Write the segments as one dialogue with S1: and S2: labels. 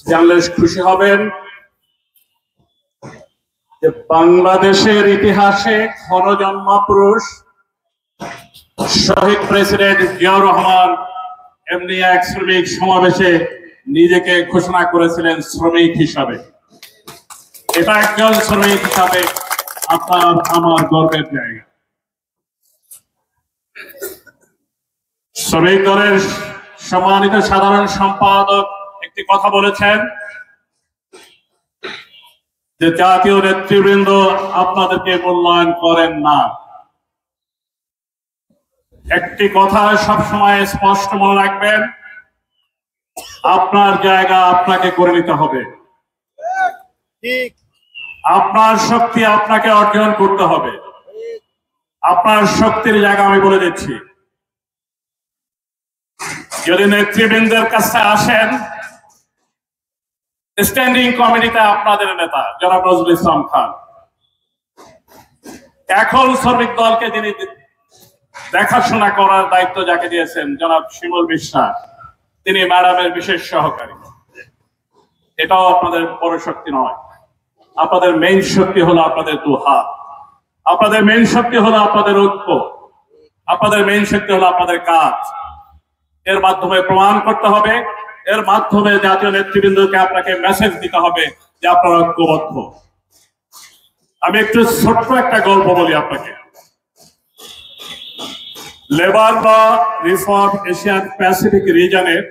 S1: জানলে খুশি হবেন যে বাংলাদেশের ইতিহাসে ক্ষণজন্মা পুরুষ শহীদ প্রেসিডেন্ট জিয়াউর রহমান এমনি এক শ্রমিক সমাবেশে নিজেকে ঘোষণা করেছিলেন শ্রমিক হিসাবে। এটা একজন শ্রমিক হিসাবে আপনার আমার গর্বের জায়গা। শ্রমিক দলের সম্মানিত সাধারণ সম্পাদক একটি কথা বলেছেন যে জাতীয় নেতৃবৃন্দ আপনাদেরকে মূল্যায়ন করেন না। একটি কথা সবসময় স্পষ্ট মনে রাখবেন, আপনার জায়গা আপনাকে করে নিতে হবে। আপনার শক্তি আপনাকে অর্জন করতে হবে। আপনার শক্তির জায়গা আমি বলে দিচ্ছি। যদি নেতৃবৃন্দের কাছে আসেন, স্ট্যান্ডিং কমিটিতে আপনাদের নেতা জনাব নজরুল ইসলাম খান, এখন শ্রমিক দলকে যিনি দেখাশোনা করার দায়িত্ব যাকে দিয়েছেন জনাব শিমুল বিশ্বাস, তিনি ম্যাডামের বিশেষ সহকারী। এটাও আপনাদের বড় শক্তি নয়। আপনাদের মেইন শক্তি হলো আপনাদের দু হাত। আপনাদের মেইন শক্তি হলো আপনাদের ঐক্য। আপনাদের মেইন শক্তি হলো আপনাদের কাজ। এর মাধ্যমে প্রমাণ করতে হবে, এর মাধ্যমে জাতীয় নেতৃবৃন্দকে আপনাকে মেসেজ দিতে হবে যে আপনারা ঐক্যবদ্ধ। আমি একটু ছোট্ট একটা গল্প বলি আপনাকে। Labour law reform Asian Pacific রিজনের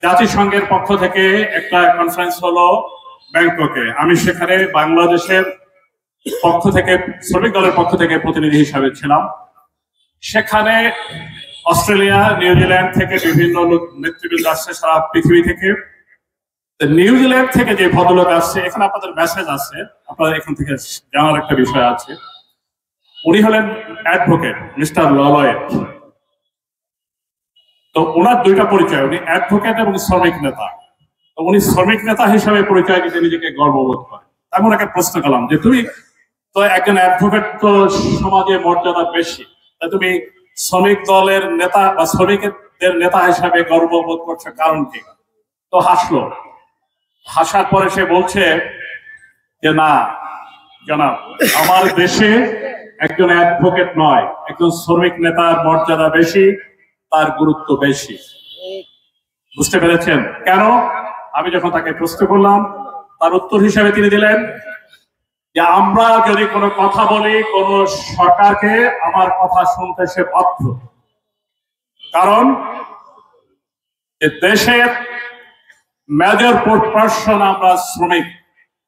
S1: জাতিসংঘের পক্ষ থেকে একটা কনফারেন্স হলো ব্যাংককে। আমি সেখানে বাংলাদেশের পক্ষ থেকে, শ্রমিক দলের পক্ষ থেকে প্রতিনিধি হিসাবে ছিলাম। সেখানে অস্ট্রেলিয়া, নিউজিল্যান্ড থেকে বিভিন্ন নেতৃবৃন্দ আসছে সারা পৃথিবী থেকে। নিউজিল্যান্ড থেকে যে ভদ্রলোক আসছে, এখানে আপনাদের মেসেজ আছে, আপনাদের এখান থেকে জানার একটা বিষয় আছে। উনি হলেন অ্যাডভোকেট মিস্টার ললয়েট। তো ওনার দুইটা পরিচয়, উনি অ্যাডভোকেট এবং শ্রমিক নেতা। তো উনি শ্রমিক নেতা হিসাবে পরিচয় দিতে নিজেকে গর্ববোধ করেন। আমি ওনাকে প্রশ্ন করলাম যে তুমি তো একজন অ্যাডভোকেট, তো সমাজে মর্যাদা বেশি, তা তুমি শ্রমিক দলের নেতা বা শ্রমিকদের নেতা হিসাবে গর্ববোধ করছে, কারণ কি? তো হাসলো। হাসার পরে সে বলছে যে না জনাব, আমার দেশে একজন অ্যাডভোকেট নয়, একজন শ্রমিক নেতার মর্যাদা বেশি, তার গুরুত্ব বেশি। বুঝতে পেরেছেন কেন? আমি যখন তাকে প্রশ্ন করলাম, তার উত্তর হিসেবে তিনি দিলেন যে আমরা যদি কোনো কথা বলি, কোন সরকারকে আমার কথা শুনতে সে বাধ্য। কারণ দেশের মেজর পার্সন আমরা শ্রমিক।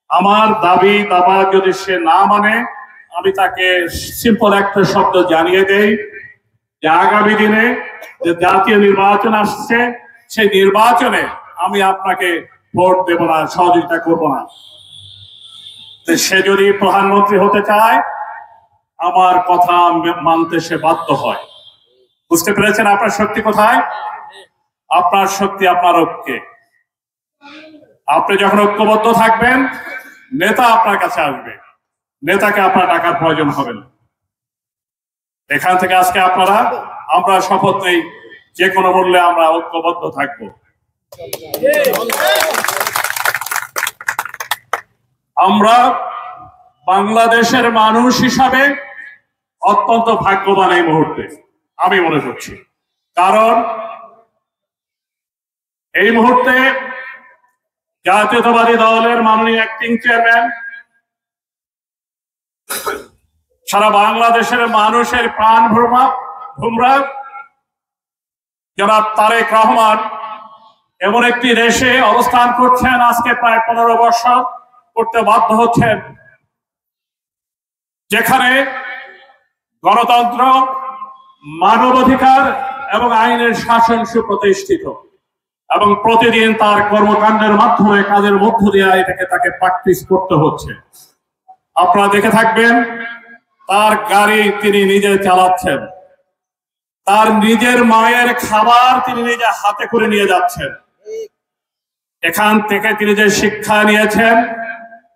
S1: আমার দাবি দাবা যদি সে না মানে, আমি তাকে সিম্পল একটা শব্দ জানিয়ে দেই যে আগামী দিনে যে জাতীয় নির্বাচন আসছে, সেই নির্বাচনে আমি আপনাকে ভোট দেব না, সহযোগিতা করব না। সে যদি প্রধানমন্ত্রী হতে চায়, আমার কথা মানতে সে বাধ্য হয়। বুঝতে পেরেছেন আপনার শক্তি কোথায়? আপনার শক্তি আপনার ঐক্যে। আপনি যখন ঐক্যবদ্ধ থাকবেন, নেতা আপনার কাছে আসবে, নেতাকে আপনার টাকার প্রয়োজন হবে না। এখান থেকে আজকে আমরা শপথ নেই, যে কোনো মূল্যে আমরা ঐক্যবদ্ধ থাকবো। আমরা বাংলাদেশের মানুষ হিসাবে অত্যন্ত ভাগ্যবান এই মুহূর্তে আমি মনে করছি। কারণ এই মুহূর্তে জাতীয়তাবাদী দলের মাননীয় অ্যাক্টিং চেয়ারম্যান, সারা বাংলাদেশের মানুষের প্রাণ ভোমরা জনাব তারেক রহমান এমন একটি দেশে অবস্থান করছেন, আজকে প্রায় 15 বছর করতে বাধ্য হচ্ছেন, যেখানে গণতন্ত্র, মানবাধিকার এবং আইনের শাসন সুপ্রতিষ্ঠিত, এবং প্রতিদিন তার কর্মকাণ্ডের মাধ্যমে, কাজের মধ্য দিয়ে তাকে প্র্যাকটিস করতে হচ্ছে। আপনারা দেখে থাকবেন, তার গাড়ি তিনি নিজে চালাচ্ছেন, তার নিজের মায়ের খাবার তিনি নিজে হাতে করে নিয়ে যাচ্ছেন। এখান থেকে তিনি যে শিক্ষা নিয়েছেন,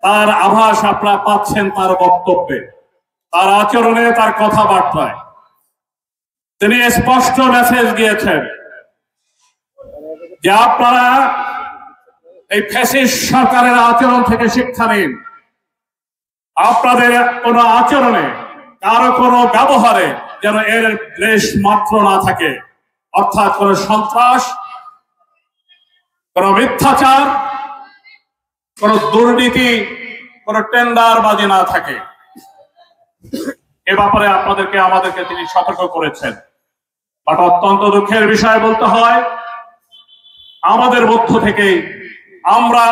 S1: তার আভাস আপনারা পাচ্ছেন তার বক্তব্যে, তার আচরণে, তার কথাবার্তায়। তিনি স্পষ্ট মেসেজ দিয়েছেন যে আপনারা এই ফ্যাসিস্ট সরকারের আচরণ থেকে শিক্ষা নিন। আপনাদের কোন আচরণে, কারো কোনো ব্যবহারে যেন এর লেশ মাত্র না থাকে, অর্থাৎ কোন সন্ত্রাস, কোন মিথ্যাচার, কোন দুর্নীতি, কোন টেন্ডারবাজি না থাকে। এ ব্যাপারে আপনাদেরকে আমাদেরকে তিনি সতর্ক করেছেন। বাট অত্যন্ত দুঃখের বিষয় বলতে হয়, আমাদের মধ্য থেকে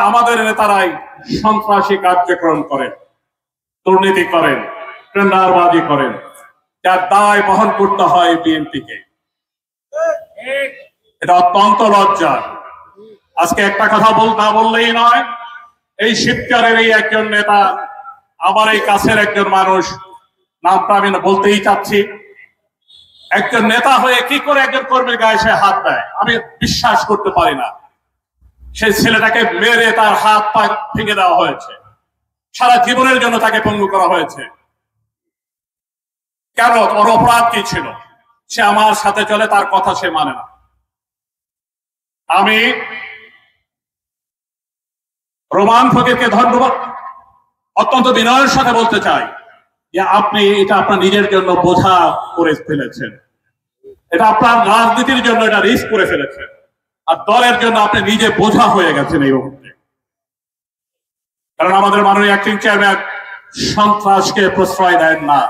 S1: আমাদের নেতারাই সন্ত্রাসী কার্যক্রম করেন, দুর্নীতি করেন, টেন্ডারবাজি করেন, যার দায় বহন করতে হয় বিএনপিকে। এটা অত্যন্ত লজ্জার। আজকে একটা কথা বললেই নয়, এই শিবচরের এই একজন নেতা, আমার এই কাছের একজন মানুষ, নামটা আমি বলতেই চাচ্ছি, একজন নেতা হয়ে কি করে একজন কর্মীর গায়ে সে হাত দেয়, আমি বিশ্বাস করতে পারি না। সেই ছেলেটাকে মেরে তার হাত পা ভেঙে দেওয়া হয়েছে, সারা জীবনের জন্য তাকে পঙ্গু করা হয়েছে। কেন? ওর অপরাধ কি ছিল? সে আমার সাথে চলে, তার কথা সে মানে না। আমি রোমান ফকিরকে ধন্যবাদ অত্যন্ত বিনয়ের সাথে বলতে চাই যে আপনি এটা আপনার নিজের জন্য বোঝা করে ফেলেছেন, এটা আপনার রাজনীতির জন্য এটা রিস্ক করে ফেলেছেন, আর দলের জন্য আপনি নিজে বোঝা হয়ে গেছেন এই মুহূর্তে। কারণ আমাদের মাননীয় অ্যাক্টিং চেয়ারম্যান সন্ত্রাসকে প্রশ্রয় দেন না।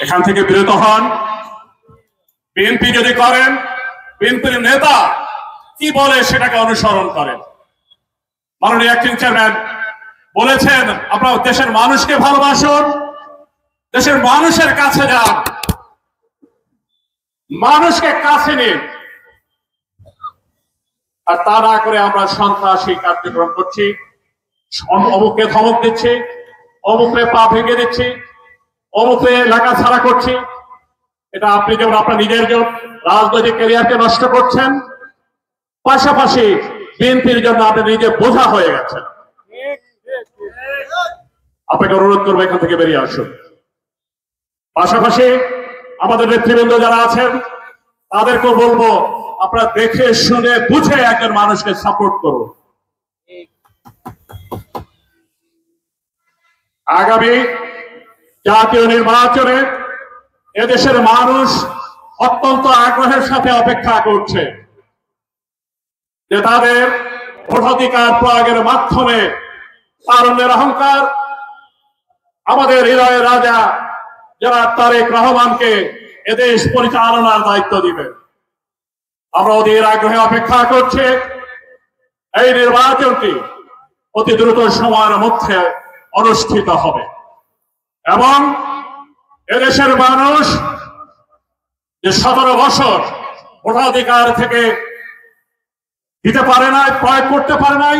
S1: এখান থেকে বিরত হন। বিএনপি যদি করেন, বিএনপির নেতা কি বলে সেটাকে অনুসরণ করেন। মাননীয় অ্যাক্টিং চেয়ারম্যান বলেছেন আপনারা দেশের মানুষকে ভালোবাসুন, দেশের মানুষের কাছে যান, মানুষকে কাছে নিন। আর তা না করে আমরা সন্ত্রাসী কার্যক্রম করছি, অমুককে ধমক দিচ্ছি, অমুককে পা ভেঙে দিচ্ছি, অমুককে এলাকা ছাড়া করছি। এটা আপনি যেমন আপনার নিজের জন্য রাজনৈতিক ক্যারিয়ারকে নষ্ট করছেন, পাশাপাশি বিএনপির জন্য আপনি নিজে বোঝা হয়ে গেছেন। আপনাকে অনুরোধ করবো এখান থেকে বেরিয়ে আসুন। পাশাপাশি আমাদের নেতৃবৃন্দ যারা আছেন তাদেরকেও বলবো আপনারা দেখে শুনে বুঝে একজন মানুষকে সাপোর্ট করুন। আগামী জাতীয় নির্বাচনে এদেশের মানুষ অত্যন্ত আগ্রহের সাথে অপেক্ষা করছে যে তাদের ভোটাধিকার প্রয়োগের মাধ্যমে তারুণ্যের অহংকার, আমাদের হৃদয়ের রাজা যারা তারেক রহমানকে এদেশ পরিচালনার দায়িত্ব দিবেন। আমরা ওদের আগ্রহে অপেক্ষা করছি এই নির্বাচনটি অতি দ্রুত সময়ের মধ্যে অনুষ্ঠিত হবে এবং এদেশের মানুষ যে 17 বছর ভোটাধিকার থেকে দিতে পারে নাই, প্রয়োগ করতে পারে নাই,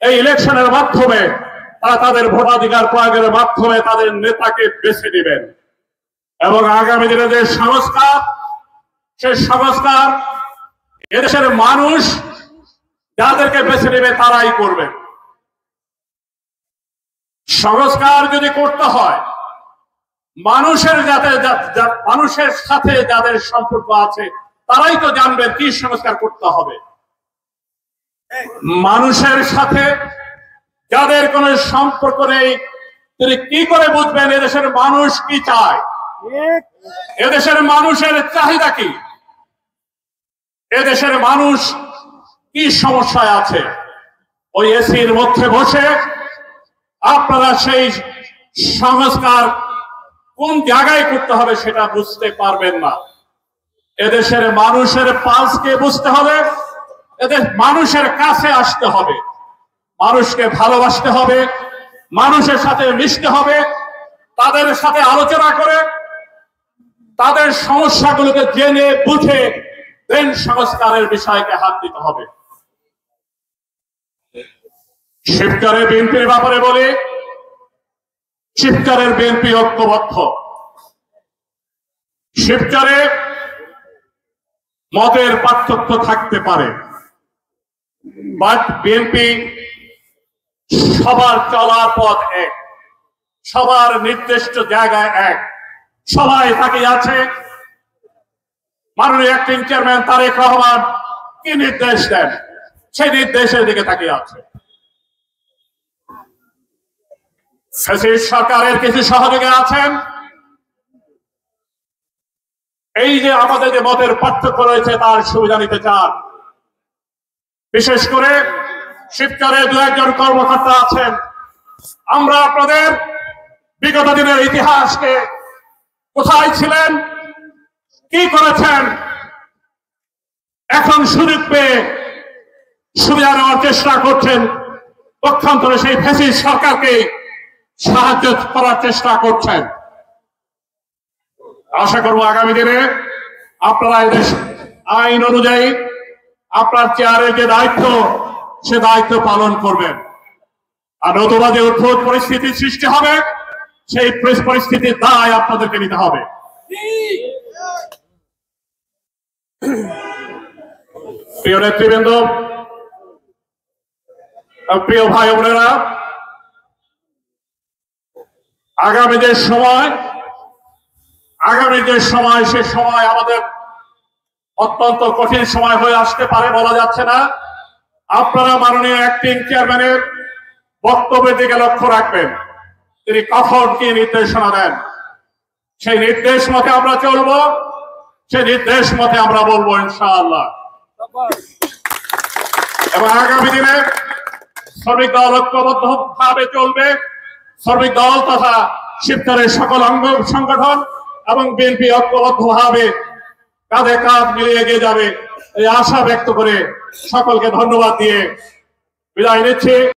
S1: এই ইলেকশনের মাধ্যমে তারা তাদের ভোটাধিকার প্রয়োগের মাধ্যমে তাদের নেতাকে বেছে দিবেন এবং আগামী দিনে যে সংস্কার, সেই সংস্কার এদেশের মানুষ যাদেরকে বেছে নেবে তারাই করবে। সংস্কার যদি করতে হয় মানুষের সাথে যাদের সম্পর্ক আছে তারাই তো জানবেন কি সংস্কার করতে হবে। মানুষের সাথে যাদের কোনো সম্পর্ক নেই তিনি কি করে বুঝবেন এদেশের মানুষ কি চায়, এদেশের মানুষের চাহিদা কি, এদেশের মানুষ কি সমস্যায় আছে? ওই এসির মধ্যে বসে আপনারা সেই সংস্কার কোন জায়গায় করতে হবে সেটা বুঝতে পারবেন না। এদেশের মানুষের পালসকে বুঝতে হবে, এদের মানুষের কাছে আসতে হবে, মানুষকে ভালোবাসতে হবে, মানুষের সাথে মিশতে হবে, তাদের সাথে আলোচনা করে তাদের সমস্যাগুলোকে জেনে বুঝে দেন সংস্কারের বিষয়কে হাত দিতে হবে। শিবচরের বিএনপির ব্যাপারে বলে, শিবচরের বিএনপি ঐক্যবদ্ধ। শিবচরে মতের পার্থক্য থাকতে পারে, বাট বিএনপি সবার চলার পথ এক, সবার নির্দিষ্ট জায়গায় এক, সবাই তাকিয়ে আছে মাননীয় অ্যাক্টিং চেয়ারম্যান তারেক রহমান কি নির্দেশ দেন, সেই নির্দেশের দিকে তাকিয়ে আছে। ফ্যাসিস্ট সরকারের কিছু সহযোগী আছেন, এই যে আমাদের যে মতের পার্থক্য রয়েছে তার সুবিধা নিতে চান। বিশেষ করে শিবচরে দু একজন কর্মকর্তা আছেন, আমরা আপনাদের বিগত দিনের ইতিহাসকে কোথায় ছিলেন, কি করেছেন, এখন সুযোগ পেয়ে সুবিধা নেওয়ার চেষ্টা করছেন, পক্ষান্তরে সেই ফ্যাসিস্ট সরকারকে সাহায্য করার চেষ্টা করছেন। আশা করবো আগামী দিনে আপনারা এদের আইন অনুযায়ী আপনার চেয়ারের যে দায়িত্ব সে দায়িত্ব পালন করবেন। আর নতুবা যে উদ্ভূত পরিস্থিতির সৃষ্টি হবে সেই পরিস্থিতির দায় আপনাদেরকে নিতে হবে। প্রিয় নেতৃবৃন্দ, প্রিয় ভাই বোনেরা, আগামী যে সময় সে সময় আমাদের অত্যন্ত কঠিন সময় হয়ে আসতে পারে, বলা যাচ্ছে না। আপনারা মাননীয় অ্যাক্টিং চেয়ারম্যানের বক্তব্যের দিকে লক্ষ্য রাখবেন, তিনি কখন কি নির্দেশনা দেন, সেই নির্দেশ মতে আমরা চলবো, সেই নির্দেশ মতে আমরা বলবো ইনশাআল্লাহ। এবং আগামী দিনে শ্রমিক দল ঐক্যবদ্ধ ভাবে চলবে। শ্রমিক দল তথা শিবচরের সকল অঙ্গ সংগঠন এবং বিএনপি ঐক্যবদ্ধ ভাবে কাঁধে কাঁধ মিলিয়ে এগিয়ে যাবে, এই আশা ব্যক্ত করে সকলকে ধন্যবাদ দিয়ে বিদায় নিচ্ছি।